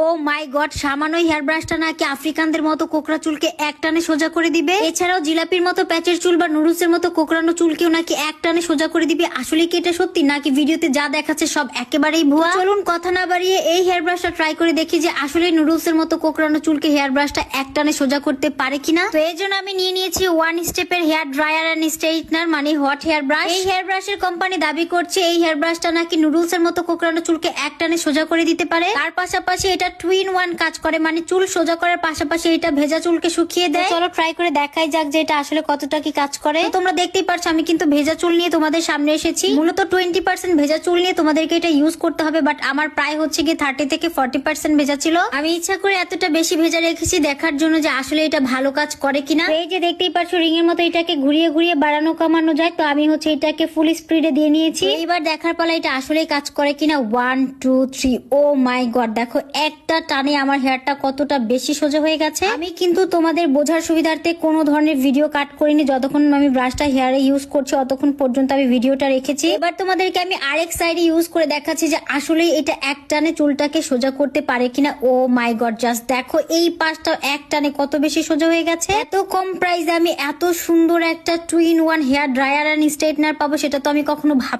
ও মাই god, সামান্য hair ব্রাশটা নাকি আফ্রিকানদের মতো কোকড়া চুলকে এক টানে সোজা করে দিবে। এছাড়াও জিলাপির মতো প্যাচের চুল বা নুডলসের মতো কোকড়ানো চুলকেও নাকি এক টানে সোজা করে দিবে। আসলে কি এটা সত্যি নাকি ভিডিওতে যা দেখাচ্ছে সব একেবারেই ভুয়া? চলুন কথা না বাড়িয়ে এই হেয়ার ব্রাশটা ট্রাই করে দেখি যে আসলে নুডলসের মতো কোকড়ানো চুলকে হেয়ার ব্রাশটা এক টানে সোজা করতে পারে কিনা। তো এই জন্য আমি নিয়ে নিয়েছি ওয়ান স্টেপের হেয়ার ড্রায়ার এন্ড স্ট্রেটনার মানে হট হেয়ার ব্রাশ। এই হেয়ার ব্রাশের কোম্পানি দাবি করছে এই হেয়ার ব্রাশটা নাকি নুডলসের মতো কোকড়ানো চুলকে এক টানে সোজা করে দিতে পারে। তার পাশাপাশি এটা 2 in 1 কাজ করে, মানে চুল সোজা করার পাশাপাশি এটা ভেজা চুলকে শুকিয়ে দেয়। চলো ট্রাই করে দেখাই যাক যে এটা আসলে কতটা কি কাজ করে। তোমরা দেখতেই পারছো আমি কিন্তু ভেজা চুল নিয়ে তোমাদের সামনে এসেছি। মূলত 20% ভেজা চুল নিয়ে তোমাদেরকে এটা ইউজ করতে হবে, বাট আমার প্রায় হচ্ছে কি 30 থেকে 40% ভেজা ছিল। আমি ইচ্ছা করে এতটা বেশি ভেজা রেখেছি দেখার জন্য যে আসলে এটা ভালো কাজ করে কিনা। এই যে দেখতেই পারছো রিং এর মতো এটাকে ঘুরিয়ে ঘুরিয়ে বাড়ানো কমানো যায়, তো আমি হচ্ছে এটাকে ফুল স্পিডে দিয়ে নিয়েছি। এইবার দেখার পালা এটা আসলেই কাজ করে কিনা। 1 2 3, ও মাই গড, দেখো একটা টানে আমার হেয়ারটা কতটা বেশি সোজা হয়ে গেছে। আমি কিন্তু তোমাদের বোঝার সুবিধার্থে কোনো ধরনের ভিডিও কাট করিনি, যতক্ষণ আমি ব্রাশটা হেয়ারে ইউজ করছি ততক্ষণ পর্যন্ত আমি ভিডিওটা রেখেছি। এবার তোমাদেরকে আমি আরেক সাইডে ইউজ করে দেখাচ্ছি যে আসলে এটা এক টানে চুলটাকে সোজা করতে পারে কিনা। ও মাই গড, জাস্ট দেখো এই পাশটা এক টানে কত বেশি সোজা হয়ে গেছে। এত কম প্রাইসে আমি এত সুন্দর একটা 2 in 1 hair dryer and straightener পাবো সেটা তো আমি কখনো ভাব